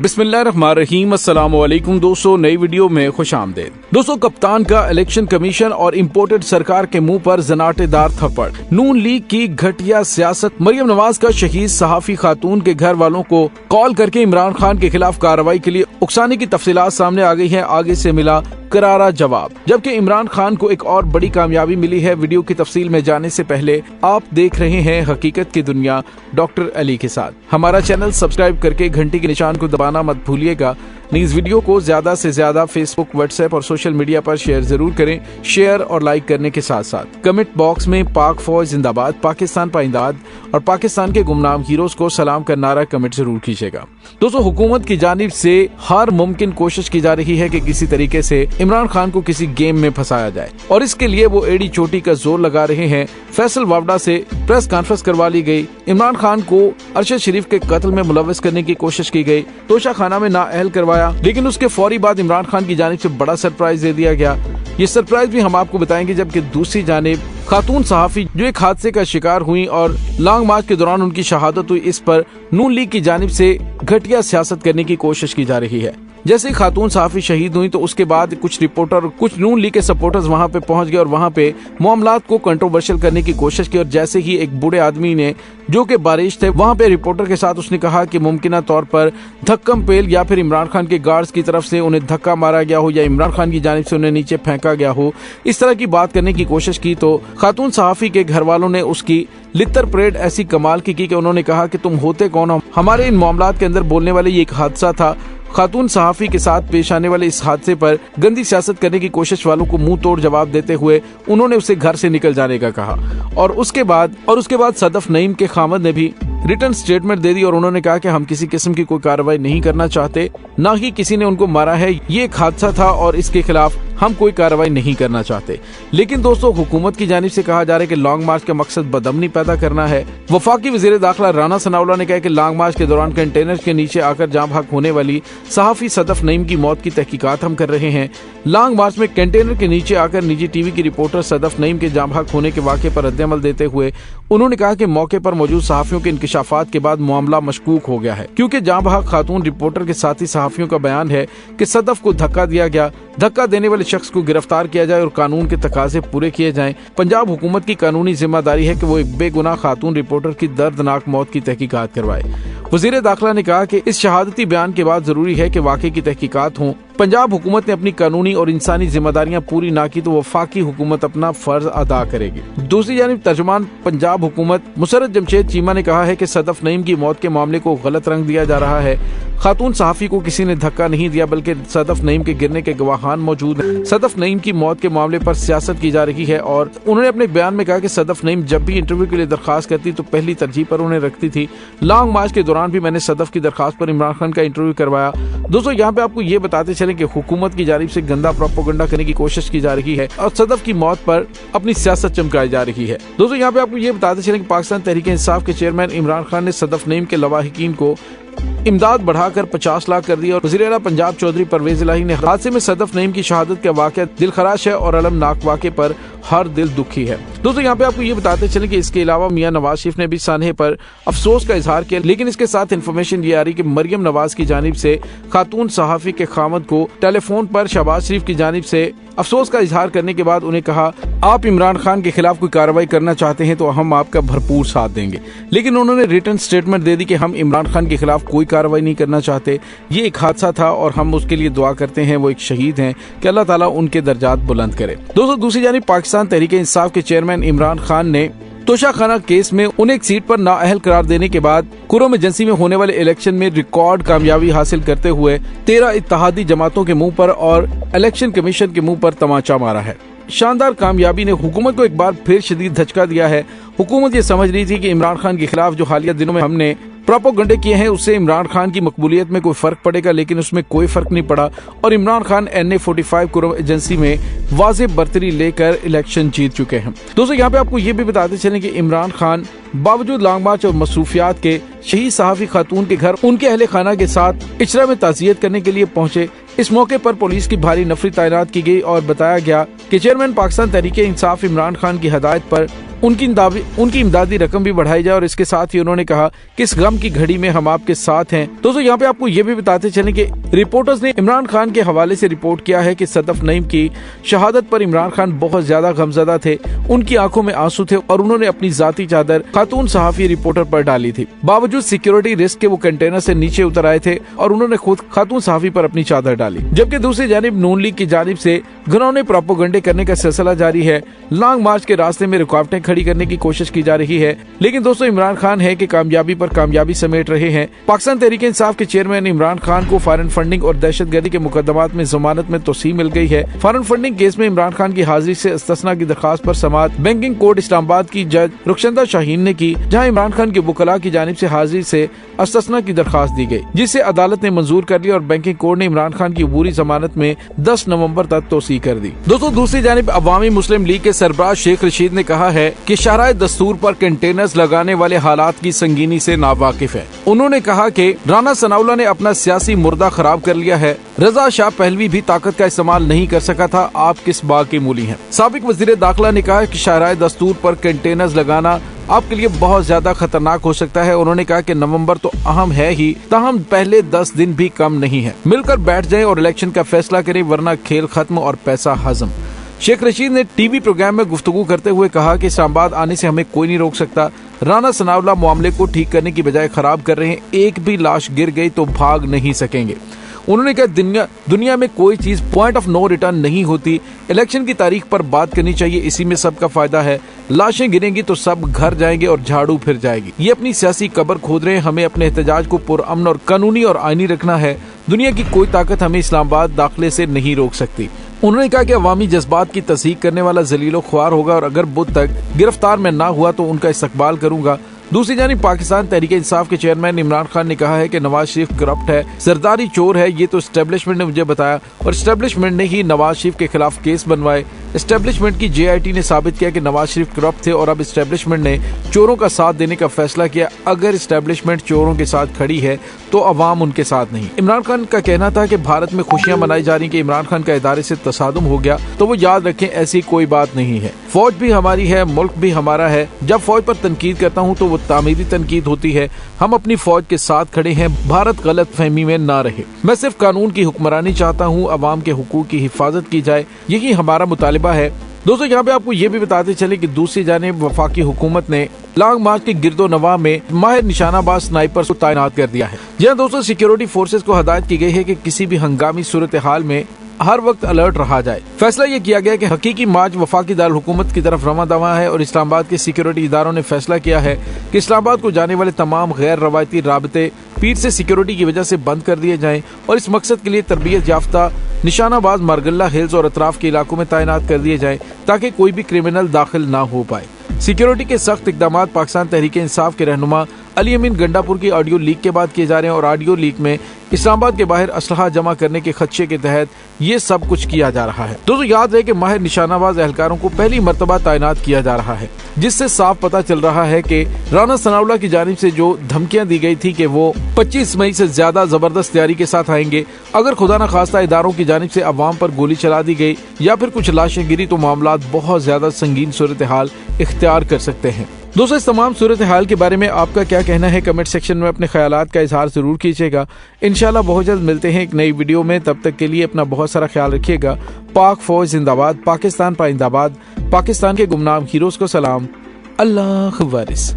बिस्मिल्लाहिर्रहमानिर्रहीम। अस्सलाम वालेकुम दोस्तों, नई वीडियो में खुश आमदेद। दोस्तों, कप्तान का इलेक्शन कमीशन और इम्पोर्टेड सरकार के मुंह पर जनाटेदार थप्पड़। नून लीग की घटिया सियासत। मरियम नवाज का शहीद सहाफी खातून के घर वालों को कॉल करके इमरान खान के खिलाफ कार्रवाई के लिए उकसाने की तफसीलात सामने आ गई है। आगे से मिला करारा जवाब। जबकि इमरान खान को एक और बड़ी कामयाबी मिली है। वीडियो की तफसील में जाने से पहले आप देख रहे हैं हकीकत की दुनिया डॉक्टर अली के साथ। हमारा चैनल सब्सक्राइब करके घंटी के निशान को दबाना मत भूलिएगा। इस वीडियो को ज्यादा से ज्यादा फेसबुक, व्हाट्सएप और सोशल मीडिया पर शेयर जरूर करें। शेयर और लाइक करने के साथ साथ कमेंट बॉक्स में पाक फौज जिंदाबाद, पाकिस्तान पाइंदाद और पाकिस्तान के गुमनाम हीरोज को सलाम का नारा कमेंट जरूर कीजिएगा। दोस्तों, हुकूमत की जानिब से हर मुमकिन कोशिश की जा रही है कि किसी तरीके से इमरान खान को किसी गेम में फंसाया जाए और इसके लिए वो एड़ी चोटी का जोर लगा रहे हैं। फैसल वावडा से प्रेस कॉन्फ्रेंस करवा ली गई। इमरान खान को अरशद शरीफ के कत्ल में मुलव्वस करने की कोशिश की गई। तोशा खाना में नाअहल करवाया, लेकिन उसके फौरी बाद इमरान खान की जानिब से बड़ा सरप्राइज दे दिया गया। ये सरप्राइज भी हम आपको बताएंगे। जबकि दूसरी जानिब खातून सहाफी जो एक हादसे का शिकार हुई और लॉन्ग मार्च के दौरान उनकी शहादत हुई, इस पर नून लीग की जानिब से घटिया सियासत करने की कोशिश की जा रही है। जैसे ही खातून सहाफी शहीद हुई तो उसके बाद कुछ रिपोर्टर, कुछ नून लीग के सपोर्टर्स वहां पे पहुंच गए और वहां पे मामलात को कंट्रोवर्शियल करने की कोशिश की। और जैसे ही एक बूढ़े आदमी ने, जो कि बारिश थे, वहां पे रिपोर्टर के साथ उसने कहा कि मुमकिन तौर पर धक्कम पेल या फिर इमरान खान के गार्ड्स की तरफ से उन्हें धक्का मारा गया हो या इमरान खान की जानिब से उन्हें नीचे फेंका गया हो, इस तरह की बात करने की कोशिश की। तो खातून सहाफी के घर वालों ने उसकी लित्तर परेड ऐसी कमाल की कि उन्होंने कहा कि तुम होते कौन हो, हमारे इन मामलात के अंदर बोलने वाले ये एक हादसा था। खातून सहाफी के साथ पेश आने वाले इस हादसे पर गंदी सियासत करने की कोशिश वालों को मुंह तोड़ जवाब देते हुए उन्होंने उसे घर से निकल जाने का कहा। और उसके बाद सदफ नईम के खामद ने भी रिटर्न स्टेटमेंट दे दी और उन्होंने कहा कि हम किसी किस्म की कोई कार्रवाई नहीं करना चाहते, ना ही किसी ने उनको मारा है। ये एक हादसा था और इसके खिलाफ हम कोई कार्रवाई नहीं करना चाहते। लेकिन दोस्तों, हुकूमत की जानिब से कहा जा रहा है कि लॉन्ग मार्च का मकसद बदअमनी पैदा करना है। वफाकी वजीर दाखिला राना सनाउल्लाह ने कहा कि लॉन्ग मार्च के दौरान कंटेनर के नीचे आकर जाँ भाग होने वाली सहाफी सदफ नईम की मौत की तहकीकात हम कर रहे हैं। लॉन्ग मार्च में कंटेनर के नीचे आकर निजी टीवी की रिपोर्टर सदफ नईम के जाँ भाग होने के वाक़े पर रद्द-ए-अमल देते हुए उन्होंने कहा कि मौके पर मौजूद सहाफियों के इंकशाफात के बाद मामला मशकूक हो गया है, क्योंकि जाँ भाग खातून रिपोर्टर के साथी सहाफियों का बयान है कि सदफ को धक्का दिया गया। धक्का देने वाले शख्स को गिरफ्तार किया जाए और कानून के तकाजे पूरे किए जाएं। पंजाब हुकूमत की कानूनी जिम्मेदारी है कि वो एक बेगुनाह खातून रिपोर्टर की दर्दनाक मौत की तहकीकात करवाए। वजीर दाखिला ने कहा कि इस शहादती बयान के बाद जरूरी है कि वाकई की तहकीकात हों। पंजाब हुकूमत ने अपनी कानूनी और इंसानी जिम्मेदारियां पूरी ना की तो वफाकी हुकूमत अपना फर्ज अदा करेगी। दूसरी जानिब तर्जुमान पंजाब हुकूमत मुसर्रत जमशेद चीमा ने कहा है कि सदफ नईम की मौत के मामले को गलत रंग दिया जा रहा है। खातून सहाफी को किसी ने धक्का नहीं दिया, बल्कि सदफ नईम के गिरने के गवाहान मौजूद हैं। सदफ नईम की मौत के मामले पर सियासत की जा रही है और उन्होंने अपने बयान में कहा कि सदफ नईम जब भी इंटरव्यू के लिए दरखास्त करती तो पहली तरजीह पर उन्हें रखती थी। लॉन्ग मार्च के दौरान भी मैंने सदफ की दरखास्त पर इमरान खान का इंटरव्यू करवाया। दोस्तों, यहाँ पे आपको ये बताते चलें कि हुकूमत की जानिब से गंदा प्रोपेगेंडा करने की कोशिश की जा रही है और सदफ की मौत पर अपनी सियासत चमकाई जा रही है। दोस्तों, यहाँ पे आपको ये बताते चलें कि पाकिस्तान तहरीक-ए-इंसाफ के चेयरमैन इमरान खान ने सदफ नईम के लवाहिकीन को इमदाद बढ़ाकर 50 लाख कर दी और वज़ीर आला पंजाब चौधरी परवेज इलाही ने हादसे में सदफ नईम की शहादत का वाक़या दिलखराश है और अलमनाक वाक़े पर हर दिल दुखी है। दोस्तों, यहाँ पे आपको ये बताते चलें कि इसके अलावा मियां नवाज शरीफ ने भी सानहे पर अफसोस का इजहार किया, लेकिन इसके साथ इन्फॉर्मेशन ये आ रही कि मरियम नवाज की जानिब से खातून सहाफी के खामद को टेलीफोन पर शहबाज शरीफ की जानिब से अफसोस का इजहार करने के बाद उन्हें कहा, आप इमरान खान के खिलाफ कोई कार्रवाई करना चाहते हैं तो हम आपका भरपूर साथ देंगे। लेकिन उन्होंने रिटर्न स्टेटमेंट दे दी कि हम इमरान खान के खिलाफ कोई कार्रवाई नहीं करना चाहते। ये एक हादसा था और हम उसके लिए दुआ करते हैं, वो एक शहीद हैं, कि अल्लाह ताला उनके दर्जात बुलंद करे। दोस्तों, दूसरी जानिब पाकिस्तान तहरीक-ए-इंसाफ के चेयरमैन इमरान खान ने तोशा खाना केस में उन्हें एक सीट पर नाअहल करार देने के बाद कुरम एजेंसी में होने वाले इलेक्शन में रिकॉर्ड कामयाबी हासिल करते हुए 13 इत्तेहादी जमातों के मुंह पर और इलेक्शन कमीशन के मुंह पर तमाचा मारा है। शानदार कामयाबी ने हुकूमत को एक बार फिर शदीद धचका दिया है। हुकूमत ये समझ रही थी कि इमरान खान के खिलाफ जो हालिया दिनों में हमने प्रोपेगेंडे किए हैं उससे इमरान खान की मकबूलियत में कोई फर्क पड़ेगा, लेकिन उसमें कोई फर्क नहीं पड़ा और इमरान खान NA-45 कुरम एजेंसी में वाज़ेह बरतरी लेकर इलेक्शन जीत चुके हैं। दोस्तों, यहाँ पे आपको ये भी बताते चलें कि इमरान खान बावजूद लॉन्ग मार्च और मसरूफियात के शहीद सहाफी खातून के घर उनके अहले खाना के साथ इचरा में ताज़ियत करने के लिए पहुंचे। इस मौके पर पुलिस की भारी नफरी तैनात की गई और बताया गया कि चेयरमैन पाकिस्तान तहरीक-ए-इंसाफ इमरान खान की हदायत पर उनकी इमदादी रकम भी बढ़ाई जाए और इसके साथ ही उन्होंने कहा कि इस गम की घड़ी में हम आपके साथ हैं। दोस्तों यहाँ पे आपको ये भी बताते चलें कि रिपोर्टर्स ने इमरान खान के हवाले से रिपोर्ट किया है कि सदफ नईम की शहादत पर इमरान खान बहुत ज्यादा गमज़दा थे, उनकी आंखों में आंसू थे और उन्होंने अपनी जाती चादर खातून सहाफी रिपोर्टर पर डाली थी। बावजूद सिक्योरिटी रिस्क के वो कंटेनर से नीचे उतर आए थे और उन्होंने खुद खातून सहाफी पर अपनी चादर डाली। जबकि दूसरी जानिब नून लीग की जानिब से घिनौने प्रोपेगेंडे करने का सिलसिला जारी है। लॉन्ग मार्च के रास्ते में रुकावटें खड़ी करने की कोशिश की जा रही है, लेकिन दोस्तों इमरान खान है कि कामयाबी पर कामयाबी समेट रहे हैं। पाकिस्तान तहरीक इंसाफ के चेयरमैन इमरान खान को फॉरेन फंडिंग और दहशतगर्दी के मुकदमात में जमानत में तोसी मिल गई है। फॉरेन फंडिंग केस में इमरान खान की हाजिरी से इस्तिस्ना की दरखास्त पर समाअत बैंकिंग कोर्ट इस्लामाबाद की जज रुखसंदा शाहीन ने की, जहां इमरान खान के वकला की जानिब से हाजिरी से इस्तिस्ना की दरखास्त दी गई, जिसे अदालत ने मंजूर कर ली और बैंकिंग कोर्ट ने इमरान खान की अबूरी जमानत में 10 नवंबर तक तोसी कर दी। दोस्तों दूसरी जानिब अवामी मुस्लिम लीग के सरबराह शेख रशीद ने कहा है कि शरअ दस्तूर पर कंटेनर्स लगाने वाले हालात की संगीनी से नावाकिफ है। उन्होंने कहा कि राना सनाउल्लाह ने अपना सियासी मुर्दा खराब कर लिया है। रजा शाह पहलवी भी ताकत का इस्तेमाल नहीं कर सका था, आप किस बाग के मूली हैं। साबिक वजीर दाखिला ने कहा कि शरअ दस्तूर पर कंटेनर्स लगाना आपके लिए बहुत ज्यादा खतरनाक हो सकता है। उन्होंने कहा कि नवंबर तो अहम है ही, ताहम पहले 10 दिन भी कम नहीं है। मिलकर बैठ जाएं और इलेक्शन का फैसला करें, वरना खेल खत्म और पैसा हजम। शेख रशीद ने टीवी प्रोग्राम में गुफ्तगू करते हुए कहा कि इस्लामाबाद आने से हमें कोई नहीं रोक सकता। राना सनाउल्लाह मामले को ठीक करने की बजाय खराब कर रहे हैं, एक भी लाश गिर गई तो भाग नहीं सकेंगे। उन्होंने कहा दुनिया में कोई चीज पॉइंट ऑफ नो रिटर्न नहीं होती, इलेक्शन की तारीख पर बात करनी चाहिए, इसी में सबका फायदा है। लाशें गिरेंगी तो सब घर जाएंगे और झाड़ू फिर जाएगी। ये अपनी सियासी कब्र खोद रहे हैं, हमें अपने एहतजाज को पुरअमन और कानूनी और आईनी रखना है। दुनिया की कोई ताकत हमें इस्लामाबाद दाखिले से नहीं रोक सकती। उन्होंने कहा कि अवामी जज्बात की तस्दीक करने वाला जलीलो ख्वार होगा और अगर बुध तक गिरफ्तार में ना हुआ तो उनका इस्तकबाल करूंगा। दूसरी जानिब पाकिस्तान तहरीक इंसाफ के चेयरमैन इमरान खान ने कहा है कि नवाज शरीफ करप्ट है, सरदारी चोर है। ये तो एस्टेब्लिशमेंट ने मुझे बताया और एस्टेब्लिशमेंट ने ही नवाज शरीफ के खिलाफ केस बनवाए। एस्टेब्लिशमेंट की JIT ने साबित किया कि नवाज शरीफ करप्ट थे और अब एस्टेब्लिशमेंट ने चोरों का साथ देने का फैसला किया। अगर एस्टेब्लिशमेंट चोरों के साथ खड़ी है तो अवाम उनके साथ नहीं। इमरान खान का कहना था कि भारत में खुशियां मनाई जा रही कि इमरान खान का इदारे से तसादुम हो गया, तो वो याद रखें ऐसी कोई बात नहीं है। फौज भी हमारी है, मुल्क भी हमारा है। जब फौज पर तनकीद करता हूँ तो वो तामीरी तनकीद होती है। हम अपनी फौज के साथ खड़े हैं, भारत गलत फहमी में ना रहे। मैं सिर्फ कानून की हुक्मरानी चाहता हूँ, अवाम के हुकूक की हिफाजत की जाए, यही हमारा मुतालिबा है। दोस्तों यहाँ पे आपको ये भी बताते चले कि दूसरी जानिब वफाकी हुकूमत ने लॉन्ग मार्च के गिरदो नवाह में माहिर निशानाबाज स्नाइपर्स को तैनात कर दिया है। यहाँ दोस्तों सिक्योरिटी फोर्सेस को हदायत की गई है कि किसी भी हंगामी सूरत हाल में हर वक्त अलर्ट रहा जाए। फैसला ये किया गया कि हकीकी मार्च वफाकी दारुल हुकूमत की तरफ रवा दवा है और इस्लामाबाद के सिक्योरिटी इदारों ने फैसला किया है कि इस्लामाबाद को जाने वाले तमाम गैर रवायती राबते पीर से सिक्योरिटी की वजह से बंद कर दिए जाएं और इस मकसद के लिए तरबियत याफ्ता निशानाबाज मारगल्ला हिल्स और अतराफ के इलाकों में तैनात कर दिए जाएं ताकि कोई भी क्रिमिनल दाखिल ना हो पाए। सिक्योरिटी के सख्त इकदाम पाकिस्तान तहरीक इंसाफ के रहनुमा अली अमीन गंडापुर की ऑडियो लीक के बाद किए जा रहे हैं और ऑडियो लीक में इस्लामाबाद के बाहर असलहा जमा करने के खदशे के तहत ये सब कुछ किया जा रहा है। दोस्तों याद रहे कि माहिर निशानाबाज एहलकारों को पहली मर्तबा तैनात किया जा रहा है, जिससे साफ पता चल रहा है कि राना सनाउल्लाह की जानिब से जो धमकियां दी गई थी कि वो 25 मई से ज्यादा जबरदस्त तैयारी के साथ आएंगे, अगर खुदा न खास्ता इदारों की जानिब से अवाम पर गोली चला दी गई या फिर कुछ लाशें गिरी तो मामलात बहुत ज्यादा संगीन सूरत हाल इख्तियार कर सकते हैं। दोस्तों इस तमाम सूरत हाल के बारे में आपका क्या कहना है, कमेंट सेक्शन में अपने ख्यालात का इजहार जरूर कीजिएगा। इंशाल्लाह बहुत जल्द मिलते हैं एक नई वीडियो में, तब तक के लिए अपना बहुत सारा ख्याल रखिएगा। पाक फौज जिंदाबाद, पाकिस्तान पाइंदाबाद, पाकिस्तान के गुमनाम हीरोज को सलाम, अल्लाह वारिस।